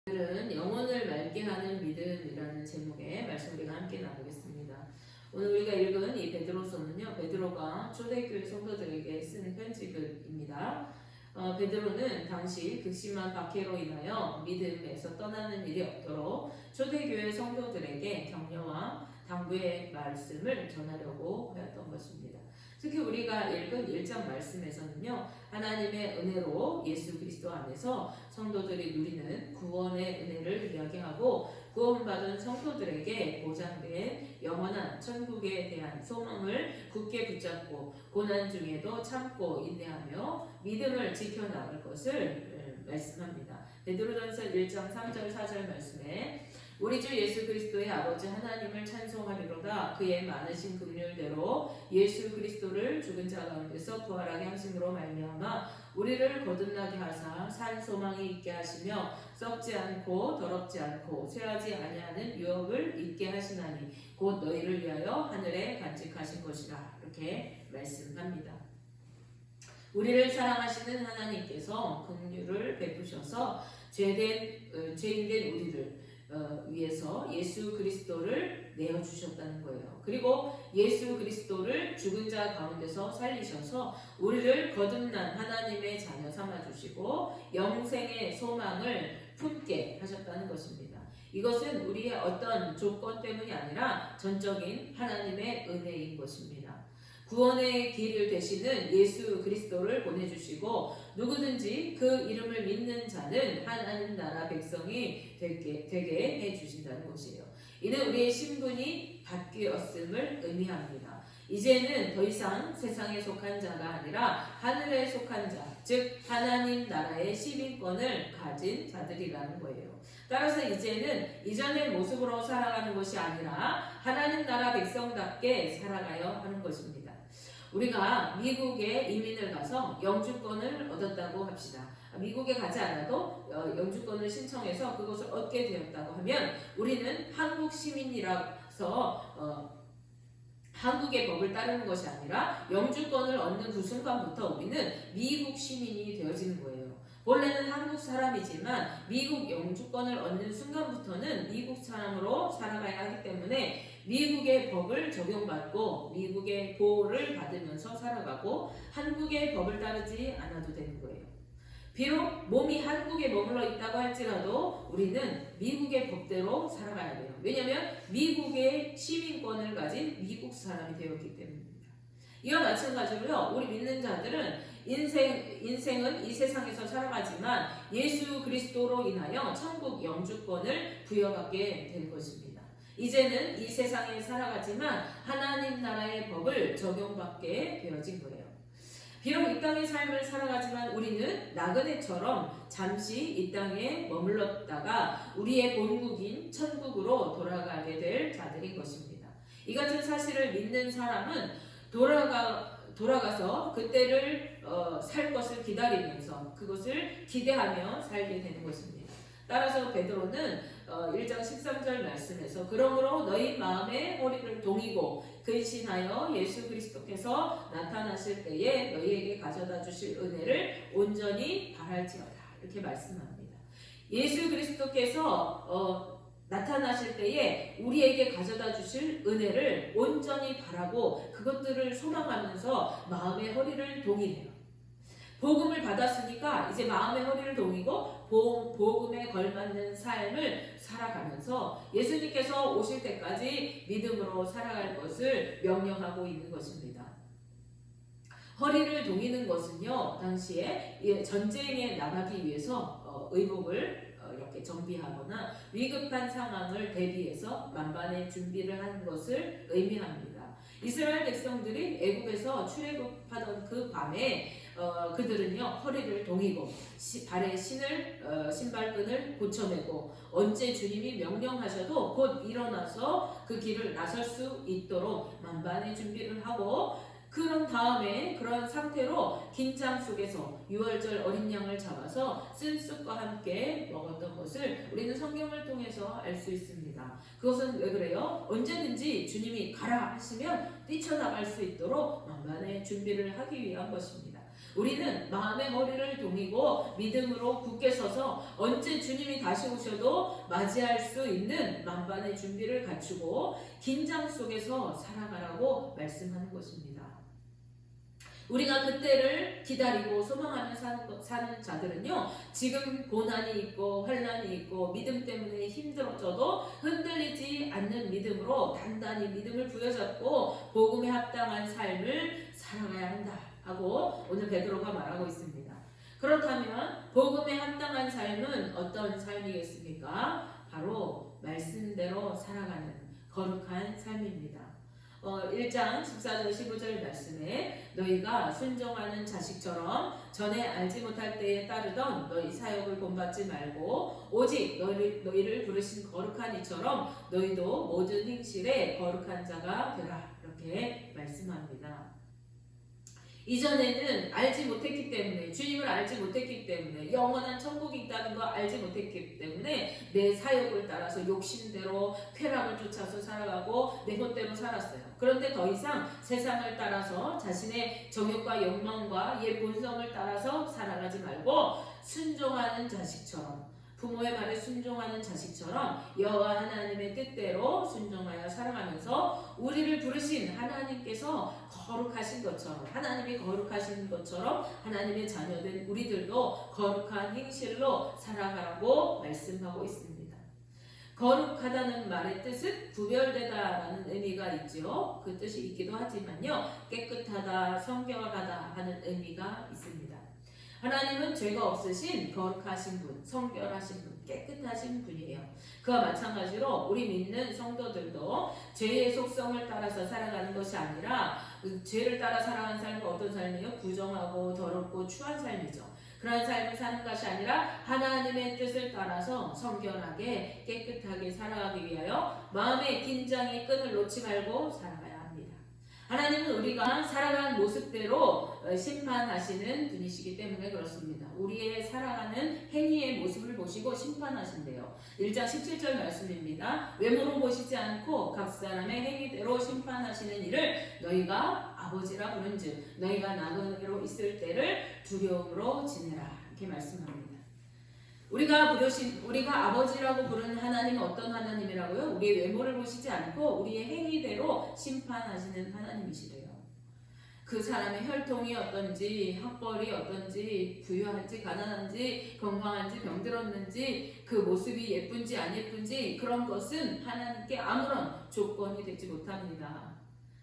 오늘은 영혼을 맑게 하는 믿음이라는 제목의 말씀 우리가 함께 나누겠습니다. 오늘 우리가 읽은 이 베드로서는요, 베드로가 초대교회 성도들에게 쓴 편지입니다. 베드로는 당시 극심한 박해로 인하여 믿음에서 떠나는 일이 없도록 초대교회 성도들에게 격려와 당부의 말씀을 전하려고 하였던 것입니다. 특히 우리가 읽은 1장 말씀에서는요, 하나님의 은혜로 예수 그리스도 안에서 성도들이 누리는 구원의 은혜를 이야기하고 구원받은 성도들에게 보장된 영원한 천국에 대한 소망을 굳게 붙잡고 고난 중에도 참고 인내하며 믿음을 지켜나갈 것을 말씀합니다. 베드로전서 1장 3절 4절 말씀에 우리 주 예수 그리스도의 아버지 하나님을 찬송하리로다. 그의 많으신 긍휼대로 예수 그리스도를 죽은 자 가운데서 부활하게 하심으로 말미암아 우리를 거듭나게 하사 산 소망이 있게 하시며 썩지 않고 더럽지 않고 쇠하지 아니하는 유업을 있게 하시나니 곧 너희를 위하여 하늘에 간직하신 것이라. 이렇게 말씀합니다. 우리를 사랑하시는 하나님께서 긍휼을 베푸셔서 죄인된 우리를 위해서 예수 그리스도를 내어주셨다는 거예요. 그리고 예수 그리스도를 죽은 자 가운데서 살리셔서 우리를 거듭난 하나님의 자녀 삼아주시고 영생의 소망을 품게 하셨다는 것입니다. 이것은 우리의 어떤 조건 때문이 아니라 전적인 하나님의 은혜인 것입니다. 구원의 길을 되시는 예수 그리스도를 보내주시고 누구든지 그 이름을 믿는 자는 하나님 나라 백성이 되게 해주신다는 것이에요. 이는 우리의 신분이 바뀌었음을 의미합니다. 이제는 더 이상 세상에 속한 자가 아니라 하늘에 속한 자, 즉 하나님 나라의 시민권을 가진 자들이라는 거예요. 따라서 이제는 이전의 모습으로 살아가는 것이 아니라 하나님 나라 백성답게 살아가야 하는 것입니다. 우리가 미국에 이민을 가서 영주권을 얻었다고 합시다. 미국에 가지 않아도 영주권을 신청해서 그것을 얻게 되었다고 하면 우리는 한국 시민이라서 한국의 법을 따르는 것이 아니라 영주권을 얻는 그 순간부터 우리는 미국 시민이 되어지는 거예요. 원래는 한국 사람이지만 미국 영주권을 얻는 순간부터는 미국 사람으로 살아가야 하기 때문에 미국의 법을 적용받고 미국의 보호를 받으면서 살아가고 한국의 법을 따르지 않아도 되는 거예요. 비록 몸이 한국에 머물러 있다고 할지라도 우리는 미국의 법대로 살아가야 돼요. 왜냐하면 미국의 시민권을 가진 미국 사람이 되었기 때문입니다. 이와 마찬가지로요, 우리 믿는 자들은 인생은 이 세상에서 살아가지만 예수 그리스도로 인하여 천국 영주권을 부여받게 된 것입니다. 이제는 이 세상에 살아가지만 하나님 나라의 법을 적용받게 되어진 거예요. 비록 이 땅의 삶을 살아가지만 우리는 나그네처럼 잠시 이 땅에 머물렀다가 우리의 본국인 천국으로 돌아가게 될 자들인 것입니다. 이 같은 사실을 믿는 사람은 돌아가서 그때를 살 것을 기다리면서 그것을 기대하며 살게 되는 것입니다. 따라서 베드로는 1장 13절 말씀에서 그러므로 너희 마음의 허리를 동이고 근신하여 예수 그리스도께서 나타나실 때에 너희에게 가져다 주실 은혜를 온전히 바랄지어다. 이렇게 말씀합니다. 예수 그리스도께서 나타나실 때에 우리에게 가져다 주실 은혜를 온전히 바라고 그것들을 소망하면서 마음의 허리를 동이래요. 복음을 받았으니까 이제 마음의 허리를 동이고 복음에 걸맞는 삶을 살아가면서 예수님께서 오실 때까지 믿음으로 살아갈 것을 명령하고 있는 것입니다. 허리를 동이는 것은요, 당시에 전쟁에 나가기 위해서 의복을 이렇게 정비하거나 위급한 상황을 대비해서 만반의 준비를 하는 것을 의미합니다. 이스라엘 백성들이 애굽에서 출애굽하던 그 밤에 그들은요, 허리를 동이고 발에 신발끈을 고쳐매고 언제 주님이 명령하셔도 곧 일어나서 그 길을 나설 수 있도록 만반의 준비를 하고, 그런 다음에 그런 상태로 긴장 속에서 유월절 어린 양을 잡아서 쓴 쑥과 함께 먹었던 것을 우리는 성경을 통해서 알 수 있습니다. 그것은 왜 그래요? 언제든지 주님이 가라 하시면 뛰쳐나갈 수 있도록 만반의 준비를 하기 위한 것입니다. 우리는 마음의 허리를 동이고 믿음으로 굳게 서서 언제 주님이 다시 오셔도 맞이할 수 있는 만반의 준비를 갖추고 긴장 속에서 살아가라고 말씀하는 것입니다. 우리가 그때를 기다리고 소망하며 사는 자들은요, 지금 고난이 있고 환난이 있고 믿음 때문에 힘들어져도 흔들리지 않는 믿음으로 단단히 믿음을 부여잡고 복음에 합당한 삶을 살아가야 한다 하고 오늘 베드로가 말하고 있습니다. 그렇다면 복음에 합당한 삶은 어떤 삶이겠습니까? 바로 말씀대로 살아가는 거룩한 삶입니다. 1장 14절 15절 말씀에 너희가 순종하는 자식처럼 전에 알지 못할 때에 따르던 너희 사역을 본받지 말고 오직 너희를 부르신 거룩한 이처럼 너희도 모든 행실에 거룩한 자가 되라. 이렇게 말씀합니다. 이전에는 알지 못했기 때문에, 주님을 알지 못했기 때문에, 영원한 천국이 있다는 거 알지 못했기 때문에 내 사욕을 따라서 욕심대로 쾌락을 쫓아서 살아가고 내 멋대로 살았어요. 그런데 더 이상 세상을 따라서 자신의 정욕과 욕망과 옛 본성을 따라서 살아가지 말고 순종하는 자식처럼, 부모의 말에 순종하는 자식처럼 여호와 하나님의 뜻대로 순종하여 살아가면서 우리를 부르신 하나님께서 거룩하신 것처럼, 하나님이 거룩하신 것처럼 하나님의 자녀된 우리들도 거룩한 행실로 살아가라고 말씀하고 있습니다. 거룩하다는 말의 뜻은 구별되다라는 의미가 있죠. 그 뜻이 있기도 하지만요, 깨끗하다, 성결하다 하는 의미가 있습니다. 하나님은 죄가 없으신 거룩하신 분, 성결하신 분, 깨끗하신 분이에요. 그와 마찬가지로 우리 믿는 성도들도 죄의 속성을 따라서 살아가는 것이 아니라 죄를 따라 살아가는 삶은 어떤 삶이에요? 부정하고 더럽고 추한 삶이죠. 그런 삶을 사는 것이 아니라 하나님의 뜻을 따라서 성결하게 깨끗하게 살아가기 위하여 마음의 긴장의 끈을 놓지 말고 살아가야 합니다. 하나님은 우리가 살아가는 모습대로 심판하시는 분이시기 때문에 그렇습니다. 우리의 살아가는 행위의 모습을 보시고 심판하신대요. 1장 17절 말씀입니다. 외모로 보시지 않고 각 사람의 행위대로 심판하시는 이를 너희가 아버지라 부른즉 너희가 나그네로 있을 때를 두려움으로 지내라. 이렇게 말씀합니다. 우리가 아버지라고 부르는 하나님은 어떤 하나님이라고요? 우리의 외모를 보시지 않고 우리의 행위대로 심판하시는 하나님이시래요. 그 사람의 혈통이 어떤지, 학벌이 어떤지, 부유한지 가난한지, 건강한지 병들었는지, 그 모습이 예쁜지 안 예쁜지 그런 것은 하나님께 아무런 조건이 되지 못합니다.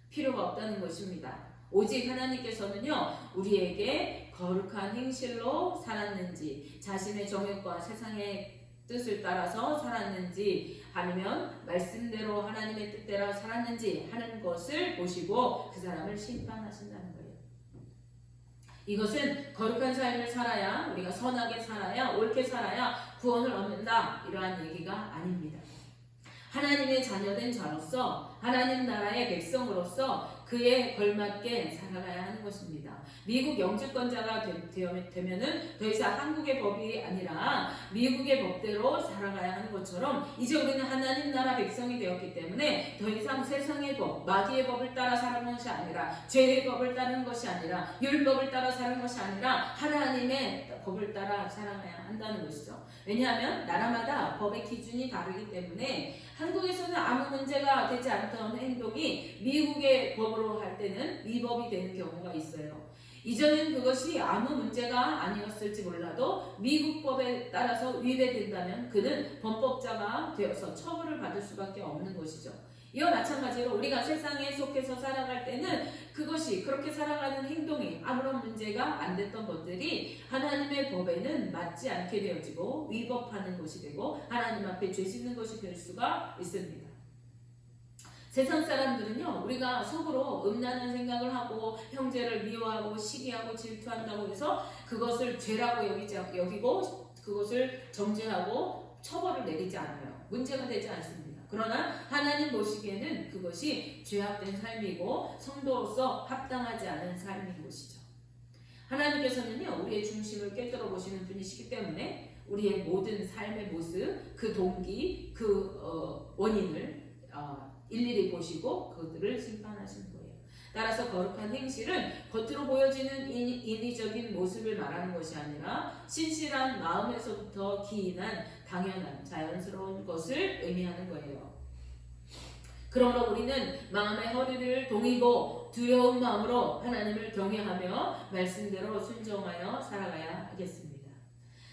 필요가 없다는 것입니다. 오직 하나님께서는요, 우리에게 거룩한 행실로 살았는지, 자신의 정욕과 세상의 뜻을 따라서 살았는지, 아니면 말씀대로 하나님의 뜻대로 살았는지 하는 것을 보시고 그 사람을 심판하신다는 거예요. 이것은 거룩한 삶을 살아야, 우리가 선하게 살아야, 옳게 살아야 구원을 얻는다, 이러한 얘기가 아닙니다. 하나님의 자녀된 자로서, 하나님 나라의 백성으로서 그에 걸맞게 살아가야 하는 것입니다. 미국 영주권자가 되면은 더 이상 한국의 법이 아니라 미국의 법대로 살아가야 하는 것처럼 이제 우리는 하나님 나라 백성이 되었기 때문에 더 이상 세상의 법, 마귀의 법을 따라 살아가는 것이 아니라, 죄의 법을 따르는 것이 아니라, 율법을 따라 사는 것이 아니라 하나님의 법을 따라 살아가야 한다는 것이죠. 왜냐하면 나라마다 법의 기준이 다르기 때문에 한국에서는 아무 문제가 되지 않던 행동이 미국의 법으로 할 때는 위법이 되는 경우가 있어요. 이전엔 그것이 아무 문제가 아니었을지 몰라도 미국 법에 따라서 위배된다면 그는 범법자가 되어서 처벌을 받을 수밖에 없는 것이죠. 이와 마찬가지로 우리가 세상에 속해서 살아갈 때는 그것이, 그렇게 살아가는 행동이 아무런 문제가 안 됐던 것들이 하나님의 법에는 맞지 않게 되어지고 위법하는 것이 되고 하나님 앞에 죄 짓는 것이 될 수가 있습니다. 세상 사람들은요, 우리가 속으로 음란한 생각을 하고 형제를 미워하고 시기하고 질투한다고 해서 그것을 죄라고 여기고 그것을 정죄하고 처벌을 내리지 않아요. 문제가 되지 않습니다. 그러나 하나님 보시기에는 그것이 죄악된 삶이고 성도로서 합당하지 않은 삶인 것이죠. 하나님께서는요, 우리의 중심을 꿰뚫어 보시는 분이시기 때문에 우리의 모든 삶의 모습, 그 동기, 그 원인을 일일이 보시고 그것들을 심판하시는 거예요. 따라서 거룩한 행실은 겉으로 보여지는 인위적인 모습을 말하는 것이 아니라 신실한 마음에서부터 기인한 당연한 자연스러운 것을 의미하는 거예요. 그러므로 우리는 마음의 허리를 동이고 두려운 마음으로 하나님을 경외하며 말씀대로 순종하여 살아가야 하겠습니다.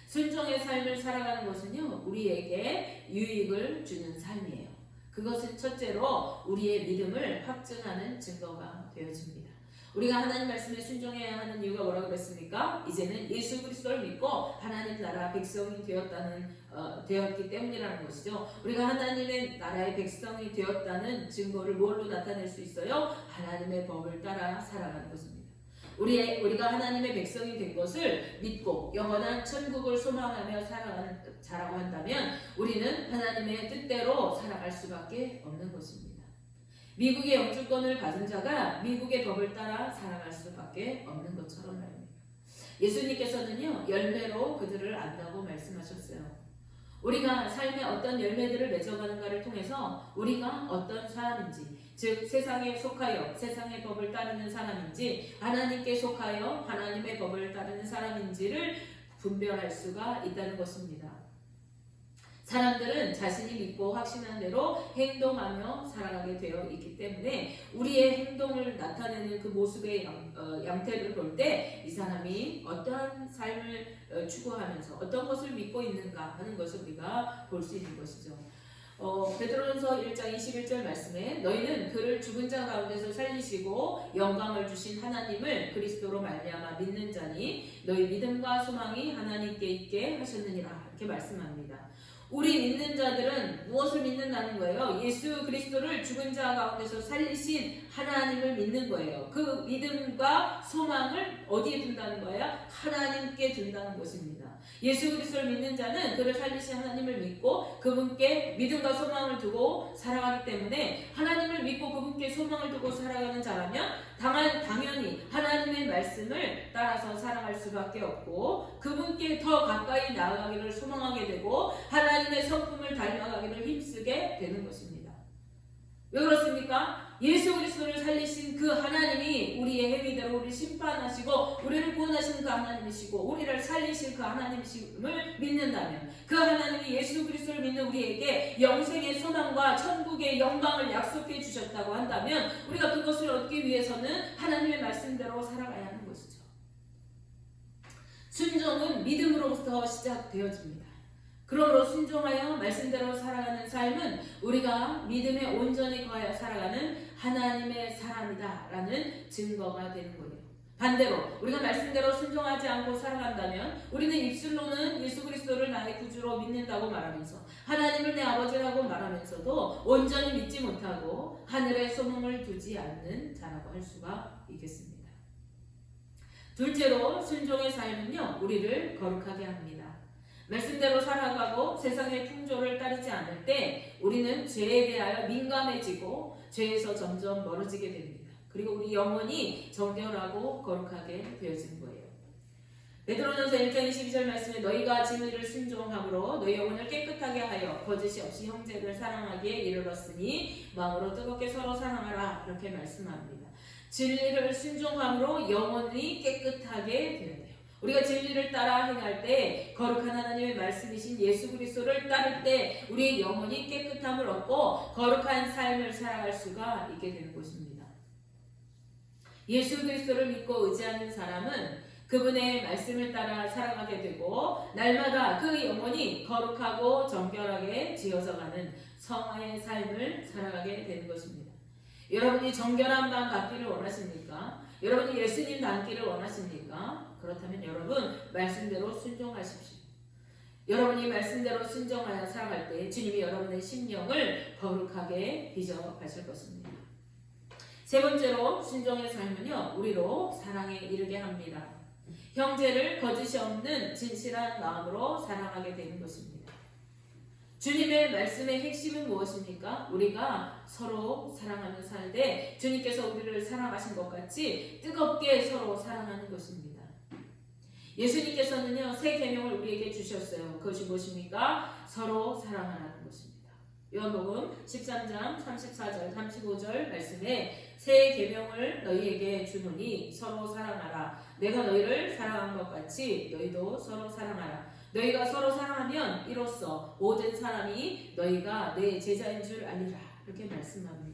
순종의 삶을 살아가는 것은요, 우리에게 유익을 주는 삶이에요. 그것은 첫째로 우리의 믿음을 확증하는 증거가 되어집니다. 우리가 하나님 말씀에 순종해야 하는 이유가 뭐라고 그랬습니까? 이제는 예수 그리스도를 믿고 하나님 나라 백성이 되었기 때문이라는 것이죠. 우리가 하나님의 나라의 백성이 되었다는 증거를 뭘로 나타낼 수 있어요? 하나님의 법을 따라 살아가는 것입니다. 우리가 하나님의 백성이 된 것을 믿고 영원한 천국을 소망하며 살아가자라고 한다면 우리는 하나님의 뜻대로 살아갈 수밖에 없는 것입니다. 미국의 영주권을 받은 자가 미국의 법을 따라 살아갈 수밖에 없는 것처럼 말입니다. 예수님께서는요, 열매로 그들을 안다고 말씀하셨어요. 우리가 삶의 어떤 열매들을 맺어가는가를 통해서 우리가 어떤 사람인지, 즉 세상에 속하여 세상의 법을 따르는 사람인지 하나님께 속하여 하나님의 법을 따르는 사람인지를 분별할 수가 있다는 것입니다. 사람들은 자신이 믿고 확신한 대로 행동하며 살아가게 되어 있기 때문에 우리의 행동을 나타내는 그 모습의 양태를 볼 때 이 사람이 어떠한 삶을 추구하면서 어떤 것을 믿고 있는가 하는 것을 우리가 볼 수 있는 것이죠. 베드로전서 1장 21절 말씀에 너희는 그를 죽은 자 가운데서 살리시고 영광을 주신 하나님을 그리스도로 말미암아 믿는 자니 너희 믿음과 소망이 하나님께 있게 하셨느니라 이렇게 말씀합니다. 우리 믿는 자들은 무엇을 믿는다는 거예요? 예수 그리스도를 죽은 자 가운데서 살리신 하나님을 믿는 거예요. 그 믿음과 소망을 어디에 둔다는 거예요? 하나님께 둔다는 것입니다. 예수 그리스도를 믿는 자는 그를 살리신 하나님을 믿고 그분께 믿음과 소망을 두고 살아가기 때문에 하나님을 믿고 그분께 소망을 두고 살아가는 자라면 당연히 하나님의 말씀을 따라서 살아갈 수밖에 없고 그분께 더 가까이 나아가기를 소망하게 되고 하나님의 성품을 닮아가기를 힘쓰게 되는 것입니다. 왜 그렇습니까? 예수 그리스도를 살리신 그 하나님이 우리의 행위대로 우리를 심판하시고 우리를 구원하시는 그 하나님이시고 우리를 살리실 그 하나님이심을 믿는다면 그 하나님이 예수 그리스도를 믿는 우리에게 영생의 소망과 천국의 영광을 약속해 주셨다고 한다면 우리가 그것을 얻기 위해서는 하나님의 말씀대로 살아가야 하는 것이죠. 순종은 믿음으로부터 시작되어집니다. 그러므로 순종하여 말씀대로 살아가는 삶은 우리가 믿음에 온전히 거하여 살아가는 하나님의 사람이다라는 증거가 되는 거예요. 반대로 우리가 말씀대로 순종하지 않고 살아간다면 우리는 입술로는 예수 그리스도를 나의 구주로 믿는다고 말하면서 하나님을 내 아버지라고 말하면서도 온전히 믿지 못하고 하늘에 소망을 두지 않는 자라고 할 수가 있겠습니다. 둘째로 순종의 삶은요, 우리를 거룩하게 합니다. 말씀대로 살아가고 세상의 풍조를 따르지 않을 때 우리는 죄에 대하여 민감해지고 죄에서 점점 멀어지게 됩니다. 그리고 우리 영혼이 정결하고 거룩하게 되어지는 거예요. 베드로전서 1장 22절 말씀에 너희가 진리를 순종함으로 너희 영혼을 깨끗하게 하여 거짓이 없이 형제를 사랑하기에 이르렀으니 마음으로 뜨겁게 서로 사랑하라 이렇게 말씀합니다. 진리를 순종함으로 영혼이 깨끗하게 되는 우리가 진리를 따라 행할 때 거룩한 하나님의 말씀이신 예수 그리스도를 따를 때 우리의 영혼이 깨끗함을 얻고 거룩한 삶을 살아갈 수가 있게 되는 것입니다. 예수 그리스도를 믿고 의지하는 사람은 그분의 말씀을 따라 살아가게 되고 날마다 그 영혼이 거룩하고 정결하게 지어져가는 성화의 삶을 살아가게 되는 것입니다. 여러분이 정결한 마음 갖기를 원하십니까? 여러분이 예수님 닮기를 원하십니까? 그렇다면 여러분 말씀대로 순종하십시오. 여러분이 말씀대로 순종하여 살아갈 때 주님이 여러분의 심령을 거룩하게 빚어 가실 것입니다. 세 번째로 순종의 삶은요, 우리로 사랑에 이르게 합니다. 형제를 거짓이 없는 진실한 마음으로 사랑하게 되는 것입니다. 주님의 말씀의 핵심은 무엇입니까? 우리가 서로 사랑하며 살되 주님께서 우리를 사랑하신 것 같이 뜨겁게 서로 사랑하는 것입니다. 예수님께서는요, 새 계명을 우리에게 주셨어요. 그것이 무엇입니까? 서로 사랑하라는 것입니다. 요한복음 13장 34절 35절 말씀에 새 계명을 너희에게 주노니 서로 사랑하라. 내가 너희를 사랑한 것 같이 너희도 서로 사랑하라. 너희가 서로 사랑하면 이로써 모든 사람이 너희가 내 제자인 줄 알리라. 이렇게 말씀합니다.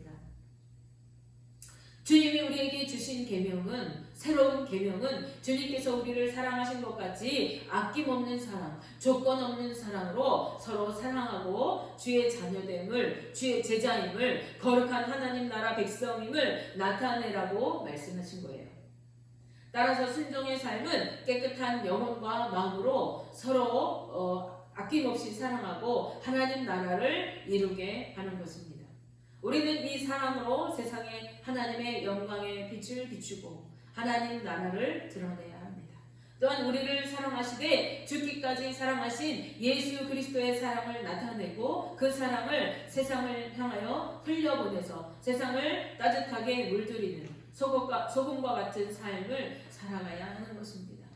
주님이 우리에게 주신 계명은, 새로운 계명은 주님께서 우리를 사랑하신 것 같이 아낌없는 사랑, 조건 없는 사랑으로 서로 사랑하고 주의 자녀됨을, 주의 제자임을, 거룩한 하나님 나라 백성임을 나타내라고 말씀하신 거예요. 따라서 순종의 삶은 깨끗한 영혼과 마음으로 서로 아낌없이 사랑하고 하나님 나라를 이루게 하는 것입니다. 우리는 이 사랑으로 세상에 하나님의 영광의 빛을 비추고 하나님 나라를 드러내야 합니다. 또한 우리를 사랑하시되 죽기까지 사랑하신 예수 그리스도의 사랑을 나타내고 그 사랑을 세상을 향하여 흘려보내서 세상을 따뜻하게 물들이는 소금과 같은 삶을 살아가야 하는 것입니다.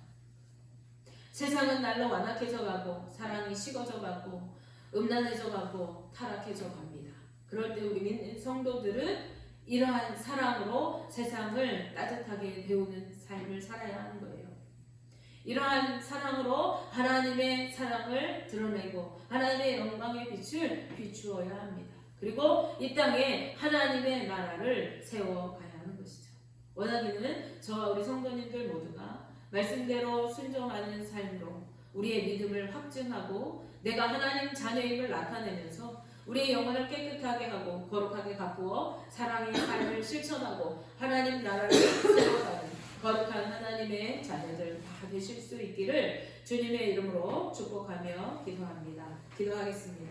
세상은 날로 완악해져 가고 사랑이 식어져 가고 음란해져 가고 타락해져 갑니다. 그럴 때 우리 믿는 성도들은 이러한 사랑으로 세상을 따뜻하게 데우는 삶을 살아야 하는 거예요. 이러한 사랑으로 하나님의 사랑을 드러내고 하나님의 영광의 빛을 비추어야 합니다. 그리고 이 땅에 하나님의 나라를 세워가야 하는 것이죠. 원하기는 저와 우리 성도님들 모두가 말씀대로 순종하는 삶으로 우리의 믿음을 확증하고 내가 하나님 자녀임을 나타내면서 우리의 영혼을 깨끗하게 하고 거룩하게 가꾸어 사랑의 삶을 실천하고 하나님 나라를 세워가는 거룩한 하나님의 자녀들 다 되실 수 있기를 주님의 이름으로 축복하며 기도합니다. 기도하겠습니다.